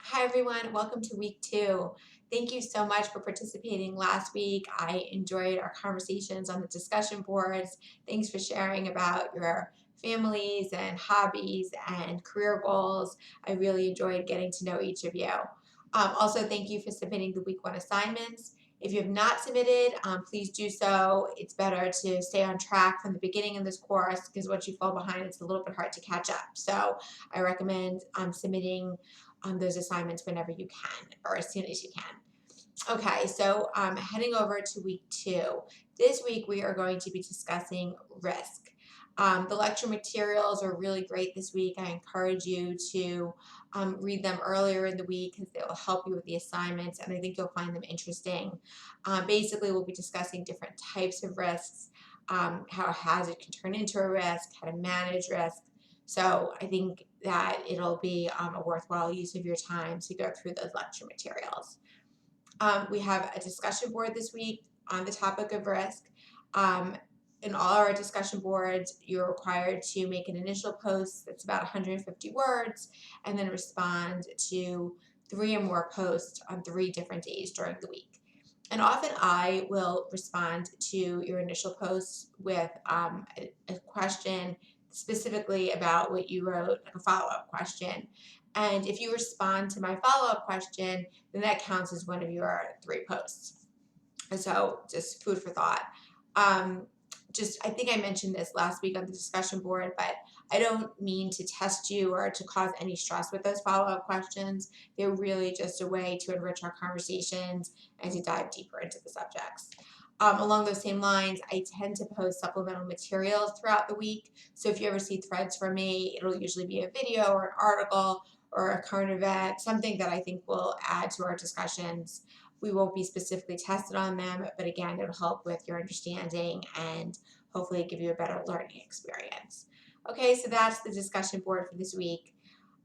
Hi everyone, welcome to week 2. Thank you so much for participating last week. I enjoyed our conversations on the discussion boards. Thanks for sharing about your families and hobbies and career goals. I really enjoyed getting to know each of you. Also, thank you for submitting the week 1 assignments. If you have not submitted, please do so. It's better to stay on track from the beginning of this course because once you fall behind, it's a little bit hard to catch up. So I recommend submitting those assignments whenever you can or as soon as you can. Okay, so heading over to week 2. This week we are going to be discussing risk. The lecture materials are really great this week. I encourage you to read them earlier in the week because they will help you with the assignments and I think you'll find them interesting. Basically, we'll be discussing different types of risks, how a hazard can turn into a risk, how to manage risk. So I think that it'll be a worthwhile use of your time to go through those lecture materials. We have a discussion board this week on the topic of risk. In all our discussion boards, you're required to make an initial post that's about 150 words and then respond to 3 or more posts on 3 different days during the week. And often I will respond to your initial post with a question specifically about what you wrote, like a follow-up question. And if you respond to my follow-up question, then that counts as one of your 3 posts. And so just food for thought. I think I mentioned this last week on the discussion board, but I don't mean to test you or to cause any stress with those follow-up questions. They're really just a way to enrich our conversations and to dive deeper into the subjects. Along those same lines, I tend to post supplemental materials throughout the week. So if you ever see threads from me, it'll usually be a video or an article or a current event, something that I think will add to our discussions. We won't be specifically tested on them, but again, it'll help with your understanding and hopefully give you a better learning experience. Okay, so that's the discussion board for this week.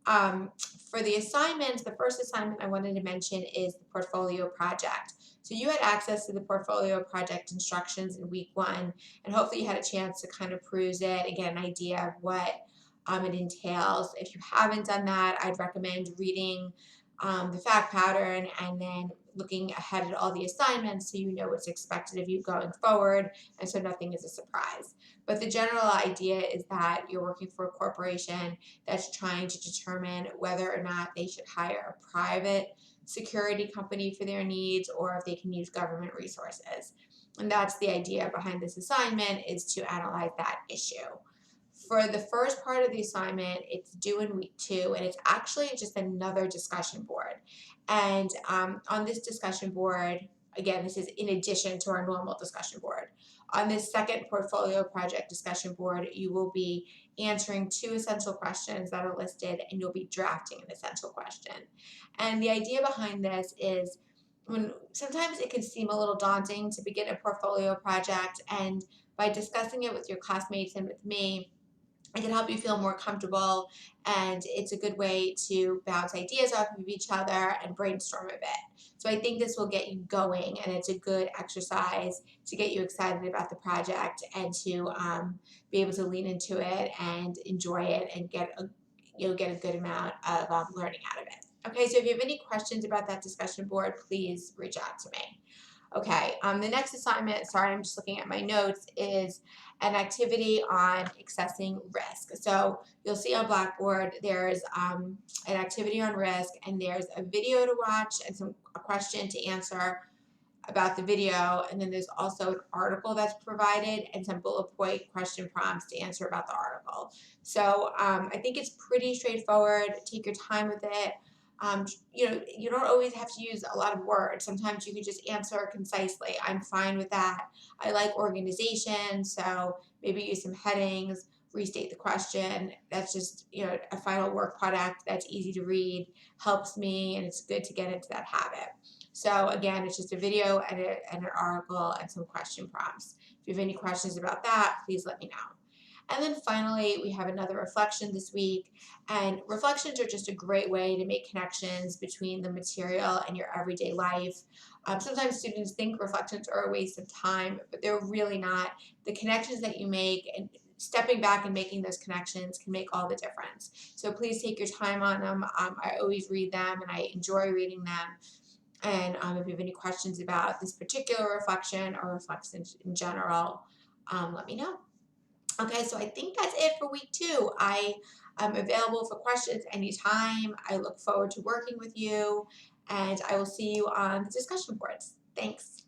For the assignment, the first assignment I wanted to mention is the portfolio project. So you had access to the portfolio project instructions in week 1, and hopefully you had a chance to kind of peruse it and get an idea of what it entails. If you haven't done that, I'd recommend reading the fact pattern and then looking ahead at all the assignments so you know what's expected of you going forward and so nothing is a surprise. But the general idea is that you're working for a corporation that's trying to determine whether or not they should hire a private security company for their needs or if they can use government resources. And that's the idea behind this assignment, is to analyze that issue. For the first part of the assignment, it's due in week 2, and it's actually just another discussion board. And on this discussion board, again, this is in addition to our normal discussion board. On this second portfolio project discussion board, you will be answering 2 essential questions that are listed, and you'll be drafting an essential question. And the idea behind this is sometimes it can seem a little daunting to begin a portfolio project, and by discussing it with your classmates and with me, it can help you feel more comfortable, and it's a good way to bounce ideas off of each other and brainstorm a bit. So I think this will get you going, and it's a good exercise to get you excited about the project and to be able to lean into it and enjoy it and get a good amount of learning out of it. Okay, so if you have any questions about that discussion board, please reach out to me. Okay, the next assignment, sorry, I'm just looking at my notes, is an activity on accessing risk. So you'll see on Blackboard there's an activity on risk, and there's a video to watch and a question to answer about the video, and then there's also an article that's provided and some bullet point question prompts to answer about the article. So I think it's pretty straightforward. Take your time with it. You don't always have to use a lot of words. Sometimes you can just answer concisely. I'm fine with that. I like organization, so maybe use some headings, restate the question. That's just, a final work product that's easy to read, helps me, and it's good to get into that habit. So again, it's just a video and an article and some question prompts. If you have any questions about that, please let me know. And then finally, we have another reflection this week. And reflections are just a great way to make connections between the material and your everyday life. Sometimes students think reflections are a waste of time, but they're really not. The connections that you make and stepping back and making those connections can make all the difference. So please take your time on them. I always read them and I enjoy reading them. And if you have any questions about this particular reflection or reflections in general, let me know. Okay, so I think that's it for week 2. I am available for questions anytime. I look forward to working with you, and I will see you on the discussion boards. Thanks.